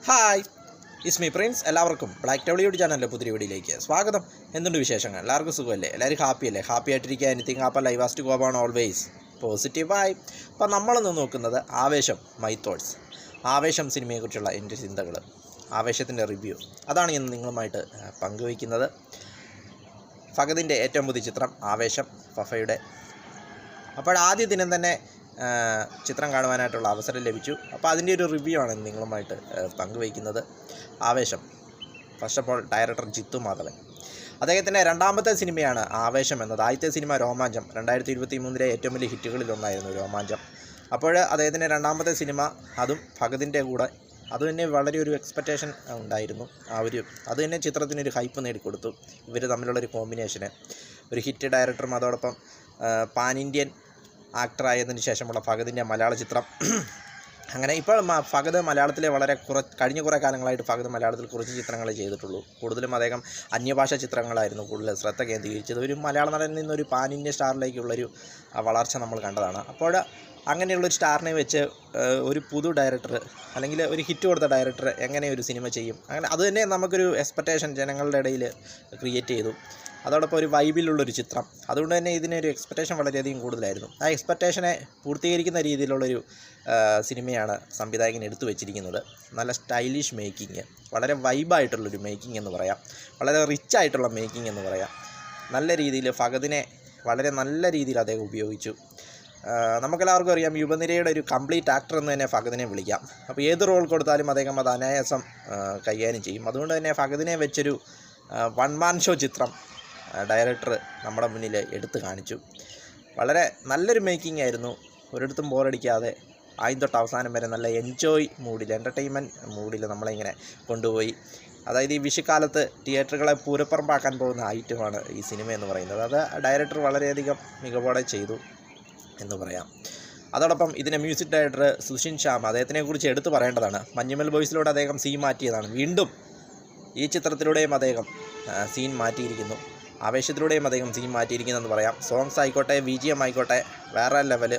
Hi, is me Prince. എല്ലാവർക്കും Black Tollywood ചാനലിൻ്റെ പുതിയ വീഡിയോയിലേക്ക് സ്വാഗതം. എന്തുണ്ട് വിശേഷങ്ങൾ? എല്ലാവർക്കും സുഖമല്ലേ? എല്ലാവരും ഹാപ്പിയല്ലേ? ഹാപ്പി ആയിട്ടിരിക്കുക. Anything happen live must go on always പോസിറ്റീവായി. അപ്പോൾ നമ്മളിന്ന് നോക്കുന്നത് ആവേശം മൈ തോട്ട്സ്, ആവേശം സിനിമയെക്കുറിച്ചുള്ള എൻ്റെ ചിന്തകൾ, ആവേശത്തിൻ്റെ റിവ്യൂ, അതാണ് ഇന്ന് നിങ്ങളുമായിട്ട് പങ്കുവയ്ക്കുന്നത്. ഫഹദിൻ്റെ ഏറ്റവും പുതിയ ചിത്രം ആവേശം, ഫഫയുടെ. അപ്പോൾ ആദ്യ ദിനം തന്നെ ചിത്രം കാണുവാനായിട്ടുള്ള അവസരം ലഭിച്ചു. അപ്പോൾ അതിൻ്റെ ഒരു റിവ്യൂ ആണ് നിങ്ങളുമായിട്ട് പങ്കുവയ്ക്കുന്നത്. Aavesham. First of all director Jithu Madhavan. അദ്ദേഹത്തിൻ്റെ രണ്ടാമത്തെ സിനിമയാണ് ആവേശം എന്നത്. ആദ്യത്തെ സിനിമ രോമാഞ്ചം, 2023 ഏറ്റവും വലിയ ഹിറ്റുകളിലൊന്നായിരുന്നു രോമാഞ്ചം. അപ്പോൾ അദ്ദേഹത്തിൻ്റെ രണ്ടാമത്തെ സിനിമ, അതും ഫഹദിൻ്റെ കൂടെ, അതുതന്നെ വളരെ ഒരു എക്സ്പെക്റ്റേഷൻ ഉണ്ടായിരുന്നു. അത് തന്നെ ചിത്രത്തിനൊരു ഹൈപ്പ് നേടിക്കൊടുത്തു. ഇവർ തമ്മിലുള്ളൊരു കോമ്പിനേഷന്, ഒരു ഹിറ്റ് ഡയറക്ടറും അതോടൊപ്പം പാൻ ഇന്ത്യൻ ആക്ടറായതിനു ശേഷമുള്ള ഫഹദിൻ്റെ മലയാള ചിത്രം. അങ്ങനെ ഇപ്പോൾ ഫഹദ് മലയാളത്തിലെ കഴിഞ്ഞ കുറേ കാലങ്ങളായിട്ട് ഫഹദ് മലയാളത്തിൽ കുറച്ച് ചിത്രങ്ങളെ ചെയ്തിട്ടുള്ളൂ. കൂടുതലും അദ്ദേഹം അന്യഭാഷാ ചിത്രങ്ങളായിരുന്നു കൂടുതൽ ശ്രദ്ധ കേന്ദ്രീകരിച്ചത്. ഒരു മലയാള നടനിൽ നിന്നൊരു പാൻ ഇന്ത്യൻ സ്റ്റാറിലേക്കുള്ളൊരു വളർച്ച നമ്മൾ കണ്ടതാണ്. അപ്പോൾ അങ്ങനെയുള്ളൊരു സ്റ്റാറിനെ വെച്ച് ഒരു പുതു ഡയറക്ടർ അല്ലെങ്കിൽ ഒരു ഹിറ്റ് കൊടുത്ത ഡയറക്ടർ എങ്ങനെ ഒരു സിനിമ ചെയ്യും, അങ്ങനെ അതുതന്നെ നമുക്കൊരു എക്സ്പെക്റ്റേഷൻ ജനങ്ങളുടെ ഇടയിൽ ക്രിയേറ്റ് ചെയ്തു. അതോടൊപ്പം ഒരു വൈബിലുള്ളൊരു ചിത്രം. അതുകൊണ്ട് തന്നെ ഇതിനൊരു എക്സ്പെക്റ്റേഷൻ വളരെയധികം കൂടുതലായിരുന്നു. ആ എക്സ്പെക്റ്റേഷനെ പൂർത്തീകരിക്കുന്ന രീതിയിലുള്ളൊരു സിനിമയാണ് സംവിധായകൻ എടുത്തു വെച്ചിരിക്കുന്നത്. നല്ല സ്റ്റൈലിഷ് മേക്കിങ്, വളരെ വൈബായിട്ടുള്ളൊരു മേക്കിംഗ് എന്ന് പറയാം, വളരെ റിച്ച് ആയിട്ടുള്ള മേക്കിംഗ് എന്ന് പറയാം. നല്ല രീതിയിൽ ഫഹദിനെ വളരെ നല്ല രീതിയിൽ അദ്ദേഹം ഉപയോഗിച്ചു. നമുക്കെല്ലാവർക്കും അറിയാം, യുവനിരയുടെ ഒരു കംപ്ലീറ്റ് ആക്ടർ എന്ന് തന്നെ ഫഹദിനെ വിളിക്കാം. അപ്പോൾ ഏത് റോൾ കൊടുത്താലും അദ്ദേഹം അത് അനായാസം കൈകാര്യം ചെയ്യും. അതുകൊണ്ട് തന്നെ ഫഹദിനെ വെച്ചൊരു വൺ മാൻ ഷോ ചിത്രം ഡയറക്ടർ നമ്മുടെ മുന്നിൽ എടുത്തു കാണിച്ചു. വളരെ നല്ലൊരു മേക്കിംഗ് ആയിരുന്നു. ഒരിടത്തും ബോറടിക്കാതെ ആദ്യം തൊട്ട് അവസാനം വരെ നല്ല എൻജോയ് മൂഡിൽ, എൻ്റർടൈൻമെൻറ്റ് മൂഡിൽ നമ്മളിങ്ങനെ കൊണ്ടുപോയി. അതായത് ഈ വിഷുക്കാലത്ത് തിയേറ്ററുകളെ പൂരപ്പറമ്പാക്കാൻ പോകുന്ന ഐറ്റമാണ് ഈ സിനിമ എന്ന് പറയുന്നത്. അത് ഡയറക്ടർ വളരെയധികം മികവോടെ ചെയ്തു എന്ന് പറയാം. അതോടൊപ്പം ഇതിൻ്റെ മ്യൂസിക് ഡയറക്ടർ സുഷിൻ ശ്യാം, അദ്ദേഹത്തിനെക്കുറിച്ച് എടുത്തു പറയേണ്ടതാണ്. മഞ്ഞുമൽ ബോയ്സിലൂടെ അദ്ദേഹം സീൻ മാറ്റിയതാണ്. വീണ്ടും ഈ ചിത്രത്തിലൂടെയും അദ്ദേഹം സീൻ മാറ്റിയിരിക്കുന്നു. ആവേശത്തിലൂടെയും അദ്ദേഹം സീൻ മാറ്റിയിരിക്കുന്നതെന്ന് പറയാം. സോങ്സ് ആയിക്കോട്ടെ, BGM ആയിക്കോട്ടെ, വേറെ ലെവല്,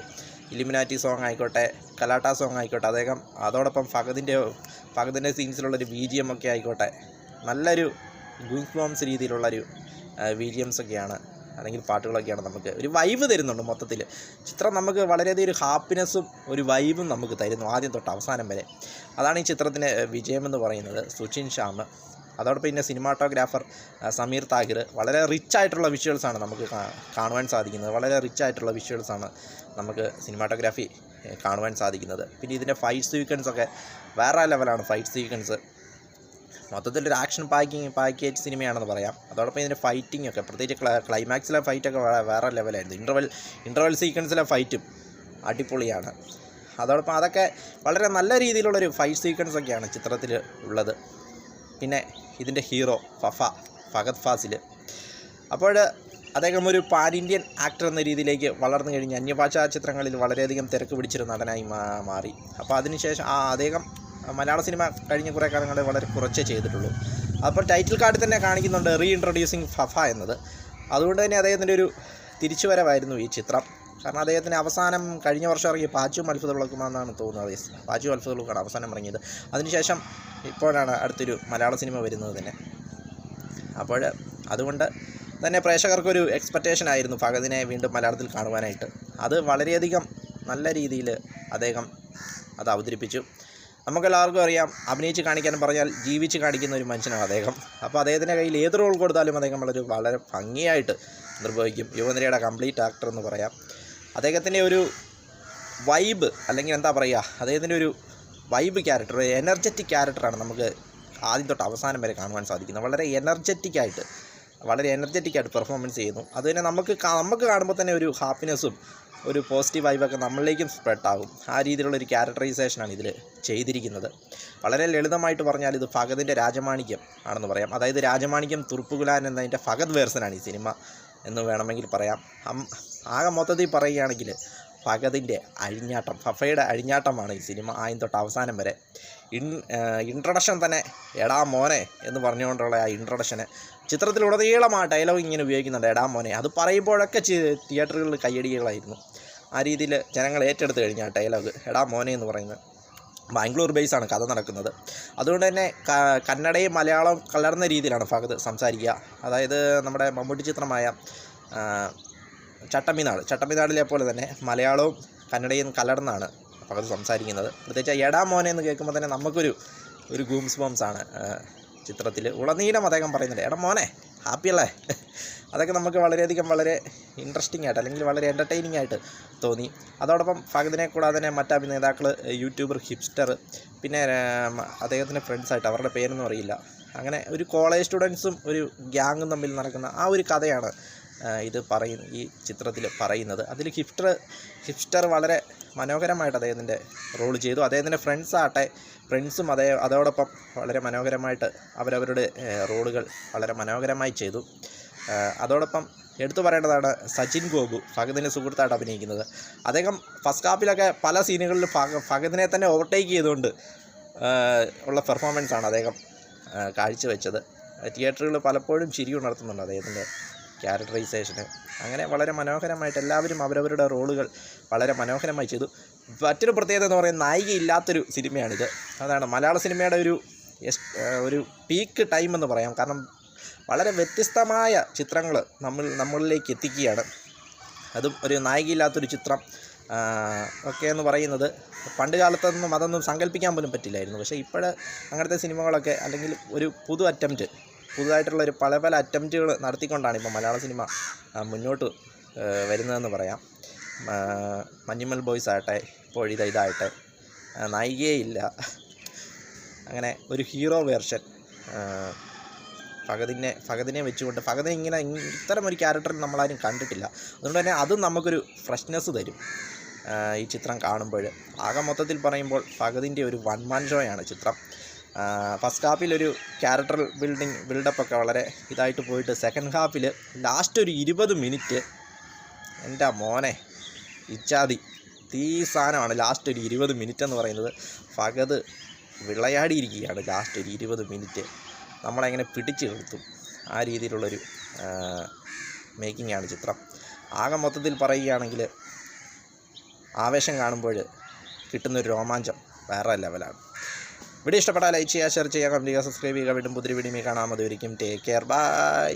ഇലുമിനാറ്റി സോങ് ആയിക്കോട്ടെ, കലാട്ട സോങ് ആയിക്കോട്ടെ, അദ്ദേഹം അതോടൊപ്പം ഫഹദിൻ്റെ സീൻസിലുള്ളൊരു BGM ഒക്കെ ആയിക്കോട്ടെ, നല്ലൊരു ഗൂസ് ബോംസ് രീതിയിലുള്ളൊരു BGMs ഒക്കെയാണ്, അല്ലെങ്കിൽ പാട്ടുകളൊക്കെയാണ് നമുക്ക് ഒരു വൈബ് തരുന്നുണ്ട്. മൊത്തത്തിൽ ചിത്രം നമുക്ക് വളരെയധികം ഒരു ഹാപ്പിനെസ്സും ഒരു വൈബും നമുക്ക് തരുന്നു ആദ്യം തൊട്ട് അവസാനം വരെ. അതാണ് ഈ ചിത്രത്തിൻ്റെ വിജയമെന്ന് പറയുന്നത്. സുഷിൻ ശ്യാം, അതോടൊപ്പം പിന്നെ സിനിമാറ്റോഗ്രാഫർ സമീർ താഹിർ. വളരെ റിച്ചായിട്ടുള്ള വിഷ്വൽസാണ് നമുക്ക് കാണുവാൻ സാധിക്കുന്നത്. വളരെ റിച്ചായിട്ടുള്ള വിഷ്വൽസാണ് നമുക്ക് സിനിമാറ്റോഗ്രാഫി കാണുവാൻ സാധിക്കുന്നത്. പിന്നെ ഇതിൻ്റെ ഫൈറ്റ് സീക്വൻസൊക്കെ വേറെ ലെവലാണ്. ഫൈറ്റ് സീക്വൻസ് മൊത്തത്തിലൊരു ആക്ഷൻ പാക്കേജ് സിനിമയാണെന്ന് പറയാം. അതോടൊപ്പം ഇതിൻ്റെ ഫൈറ്റിംഗ് ഒക്കെ, പ്രത്യേകിച്ച് ക്ലൈമാക്സിലെ ഫൈറ്റൊക്കെ വേറെ ലെവലായിരുന്നു. ഇൻ്റർവെൽ സീക്വൻസിലെ ഫൈറ്റും അടിപൊളിയാണ്. അതോടൊപ്പം അതൊക്കെ വളരെ നല്ല രീതിയിലുള്ളൊരു ഫൈറ്റ് സീക്വൻസൊക്കെയാണ് ചിത്രത്തിൽ ഉള്ളത്. പിന്നെ ഇതിൻ്റെ ഹീറോ ഫഹദ് ഫാസിൽ. അപ്പോൾ അദ്ദേഹം ഒരു പാൻ ഇന്ത്യൻ ആക്ടർ എന്ന രീതിയിലേക്ക് വളർന്നു കഴിഞ്ഞ് അന്യഭാഷാ ചിത്രങ്ങളിൽ വളരെയധികം തിരക്ക് പിടിച്ചൊരു നടനായി മാറി. അപ്പോൾ അതിനുശേഷം അദ്ദേഹം മലയാള സിനിമ കഴിഞ്ഞ കുറേ കാലങ്ങളിൽ വളരെ കുറച്ചേ ചെയ്തിട്ടുള്ളൂ. അപ്പോൾ ടൈറ്റിൽ കാർഡിൽ തന്നെ കാണിക്കുന്നുണ്ട് റീഇൻട്രൊഡ്യൂസിങ് ഫഫ എന്നത്. അതുകൊണ്ട് തന്നെ അദ്ദേഹത്തിൻ്റെ ഒരു തിരിച്ചുവരവായിരുന്നു ഈ ചിത്രം. കാരണം അദ്ദേഹത്തിന് അവസാനം കഴിഞ്ഞ വർഷം ഇറങ്ങിയ പാച്ചും അത്ഭുതവിളക്കുമെന്നാണ് തോന്നുന്നത്. പാച്ചും അത്ഭുതവിളക്കാണ് അവസാനം ഇറങ്ങിയത്. അതിനുശേഷം ഇപ്പോഴാണ് അടുത്തൊരു മലയാള സിനിമ വരുന്നത് തന്നെ. അപ്പോൾ അതുകൊണ്ട് തന്നെ പ്രേക്ഷകർക്കൊരു എക്സ്പെക്റ്റേഷൻ ആയിരുന്നു ഫഹദിനെ വീണ്ടും മലയാളത്തിൽ കാണുവാനായിട്ട്. അത് വളരെയധികം നല്ല രീതിയിൽ അദ്ദേഹം അത് അവതരിപ്പിച്ചു. നമുക്കെല്ലാവർക്കും അറിയാം, അഭിനയിച്ച് കാണിക്കാനും പറഞ്ഞാൽ ജീവിച്ച് കാണിക്കുന്ന ഒരു മനുഷ്യനാണ് അദ്ദേഹം. അപ്പോൾ അദ്ദേഹത്തിൻ്റെ കയ്യിൽ ഏത് റോൾ കൊടുത്താലും അദ്ദേഹം വളരെ ഭംഗിയായിട്ട് നിർവഹിക്കും. യുവനിരയുടെ കംപ്ലീറ്റ് ആക്ടർ എന്ന് പറയാം. അദ്ദേഹത്തിൻ്റെ ഒരു വൈബ്, അല്ലെങ്കിൽ എന്താ പറയുക, അദ്ദേഹത്തിൻ്റെ ഒരു വൈബ് ക്യാരക്ടർ, എനർജറ്റിക് ക്യാരക്ടറാണ് നമുക്ക് ആദ്യം തൊട്ട് അവസാനം വരെ കാണുവാൻ സാധിക്കുന്നത്. വളരെ എനർജറ്റിക്കായിട്ട് പെർഫോമൻസ് ചെയ്യുന്നു. അതുതന്നെ നമുക്ക് കാണുമ്പോൾ തന്നെ ഒരു ഹാപ്പിനെസ്സും ഒരു പോസിറ്റീവ് വൈബൊക്കെ നമ്മളിലേക്കും സ്പ്രെഡാകും. ആ രീതിയിലുള്ളൊരു ക്യാരക്ടറൈസേഷനാണ് ഇതിൽ ചെയ്തിരിക്കുന്നത്. വളരെ ലളിതമായിട്ട് പറഞ്ഞാൽ ഇത് ഫഹദിൻ്റെ രാജമാണിക്യം ആണെന്ന് പറയാം. അതായത് രാജമാണിക്യം തുറുപ്പുകുലാൻ എന്നതിൻ്റെ ഫഹദ് വേർഷനാണ് ഈ സിനിമ എന്ന് വേണമെങ്കിൽ പറയാം. ആകെ മൊത്തത്തിൽ പറയുകയാണെങ്കിൽ ഫഹദിൻ്റെ അഴിഞ്ഞാട്ടം, ഫഫയുടെ അഴിഞ്ഞാട്ടമാണ് ഈ സിനിമ ആദ്യം തൊട്ട് അവസാനം വരെ. ഇൻട്രൊഡക്ഷൻ തന്നെ എടാ മോനെ എന്ന് പറഞ്ഞുകൊണ്ടുള്ള ആ ഇൻട്രൊഡക്ഷന് ചിത്രത്തിലുടനീളം ആ ഡയലോഗ് ഇങ്ങനെ ഉപയോഗിക്കുന്നുണ്ട്, എടാ മോനെ. അത് പറയുമ്പോഴൊക്കെ തിയേറ്ററുകളിൽ കയ്യടികളായിരുന്നു. ആ രീതിയിൽ ജനങ്ങൾ ഏറ്റെടുത്ത് കഴിഞ്ഞ ആ ഡയലോഗ്, എടാ മോനെ എന്ന് പറയുന്നത്. ബാംഗ്ലൂർ ബേസാണ് കഥ നടക്കുന്നത്. അതുകൊണ്ട് തന്നെ കന്നഡയും മലയാളവും കലർന്ന രീതിയിലാണ് ഫഹദ് സംസാരിക്കുക. അതായത് നമ്മുടെ മമ്മൂട്ടി ചിത്രമായ ചട്ടമ്പിനാടിലെ പോലെ തന്നെ മലയാളവും കന്നഡയും കലർന്നാണ് ഫഹദ് സംസാരിക്കുന്നത്. പ്രത്യേകിച്ച് എടാ മോനെ എന്ന് കേൾക്കുമ്പോൾ തന്നെ നമുക്കൊരു ഗൂംസ് ബോംസാണ് ചിത്രത്തിൽ ഉടനീളം അദ്ദേഹം പറയുന്നുണ്ട്, എടാ മോനെ ഹാപ്പിയല്ലേ. അതൊക്കെ നമുക്ക് വളരെ ഇൻട്രസ്റ്റിംഗ് ആയിട്ട് അല്ലെങ്കിൽ വളരെ എൻ്റർടൈനിങ് ആയിട്ട് തോന്നി. അതോടൊപ്പം ഫഹദിനെ കൂടാതെ തന്നെ മറ്റ് അഭിനേതാക്കൾ, യൂട്യൂബർ ഹിപ്സ്റ്റർ, പിന്നെ അദ്ദേഹത്തിൻ്റെ ഫ്രണ്ട്സായിട്ട് അവരുടെ പേരൊന്നും അറിയില്ല, അങ്ങനെ ഒരു കോളേജ് സ്റ്റുഡൻസും ഒരു ഗ്യാങ്ങും തമ്മിൽ നടക്കുന്ന ആ ഒരു കഥയാണ് ഈ ചിത്രത്തിൽ പറയുന്നത്. അതിൽ ഹിപ്സ്റ്റർ വളരെ മനോഹരമായിട്ട് അദ്ദേഹത്തിൻ്റെ റോൾ ചെയ്തു. അദ്ദേഹത്തിൻ്റെ ഫ്രണ്ട്സും അതോടൊപ്പം വളരെ മനോഹരമായിട്ട് അവരവരുടെ റോളുകൾ വളരെ മനോഹരമായി ചെയ്തു. അതോടൊപ്പം എടുത്തു പറയേണ്ടതാണ് സച്ചിൻ ഗോപു, ഫഹദിൻ്റെ സുഹൃത്തായിട്ട് അഭിനയിക്കുന്നത്. അദ്ദേഹം ഫസ്റ്റ് ഹാഫിലൊക്കെ പല സീനുകളിൽ ഫഹദിനെ തന്നെ ഓവർടേക്ക് ചെയ്തുകൊണ്ട് ഉള്ള പെർഫോമൻസാണ് അദ്ദേഹം കാഴ്ചവെച്ചത്. തിയേറ്ററുകൾ പലപ്പോഴും ചിരി ഉണർത്തുന്നുണ്ട് അദ്ദേഹത്തിൻ്റെ ക്യാരക്ടറൈസേഷന്. അങ്ങനെ വളരെ മനോഹരമായിട്ട് എല്ലാവരും അവരവരുടെ റോളുകൾ വളരെ മനോഹരമായി ചെയ്തു. മറ്റൊരു പ്രത്യേകത എന്ന് പറയുന്നത് നായികയില്ലാത്തൊരു സിനിമയാണിത്. അതാണ് മലയാള സിനിമയുടെ ഒരു പീക്ക് ടൈം എന്ന് പറയാം. കാരണം വളരെ വ്യത്യസ്തമായ ചിത്രങ്ങൾ നമ്മളിലേക്ക് എത്തിക്കുകയാണ്. അതും ഒരു നായികയില്ലാത്തൊരു ചിത്രം ഒക്കെ എന്ന് പറയുന്നത് പണ്ട് കാലത്തൊന്നും അതൊന്നും സങ്കല്പിക്കാൻ പോലും പറ്റില്ലായിരുന്നു. പക്ഷേ അങ്ങനത്തെ സിനിമകളൊക്കെ അല്ലെങ്കിൽ ഒരു പുതുതായിട്ടുള്ള പല അറ്റംപ്റ്റുകൾ നടത്തിക്കൊണ്ടാണ് ഇപ്പോൾ മലയാള സിനിമ മുന്നോട്ട് വരുന്നതെന്ന് പറയാം. മഞ്ഞുമൽ ബോയ്സ് ആകട്ടെ, ഇപ്പോൾ ഇതാകട്ടെ, നായികയില്ല, അങ്ങനെ ഒരു ഹീറോ വേർഷൻ ഫഹദിനെ വെച്ചുകൊണ്ട് ഫഹദിനെ ഇത്തരം ഒരു ക്യാരക്ടറിൽ നമ്മളാരും കണ്ടിട്ടില്ല. അതുകൊണ്ട് തന്നെ അതും നമുക്കൊരു ഫ്രഷ്നെസ് തരും ഈ ചിത്രം കാണുമ്പോൾ. ആകെ മൊത്തത്തിൽ പറയുമ്പോൾ ഫഹദിൻ്റെ ഒരു വൺ മാൻ ഷോയാണ് ചിത്രം. ഫസ്റ്റ് ഹാഫിൽ ഒരു ക്യാരക്ടർ ബിൽഡപ്പൊക്കെ വളരെ ഇതായിട്ട് പോയിട്ട് സെക്കൻഡ് ഹാഫിൽ ലാസ്റ്റ് ഒരു 20 മിനിറ്റ് എൻ്റെ മോനെ ഇച്ചാതി തീ സാധനമാണ്. ലാസ്റ്റ് ഒരു 20 മിനിറ്റ് എന്ന് പറയുന്നത് ഫഹദ് വിളയാടിയിരിക്കുകയാണ്. ലാസ്റ്റ് ഒരു 20 മിനിറ്റ് നമ്മളെങ്ങനെ പിടിച്ചു നിർത്തും, ആ രീതിയിലുള്ളൊരു മേക്കിംഗ് ആണ് ചിത്രം. ആകെ മൊത്തത്തിൽ പറയുകയാണെങ്കിൽ ആവേശം കാണുമ്പോൾ കിട്ടുന്നൊരു രോമാഞ്ചം വേറെ ലെവലാണ്. വീഡിയോ ഇഷ്ടപ്പെട്ടാൽ ലൈക്ക് ചെയ്യുക, ഷെയർ ചെയ്യുക, കമൻറ്റ് ചെയ്യുക, സബ്സ്ക്രൈബ് ചെയ്യുക. വീണ്ടും പുതിയ വീഡിയോ കാണാൻ മതി. ഒരിക്കും ടേക്ക് കെയർ, ബൈ.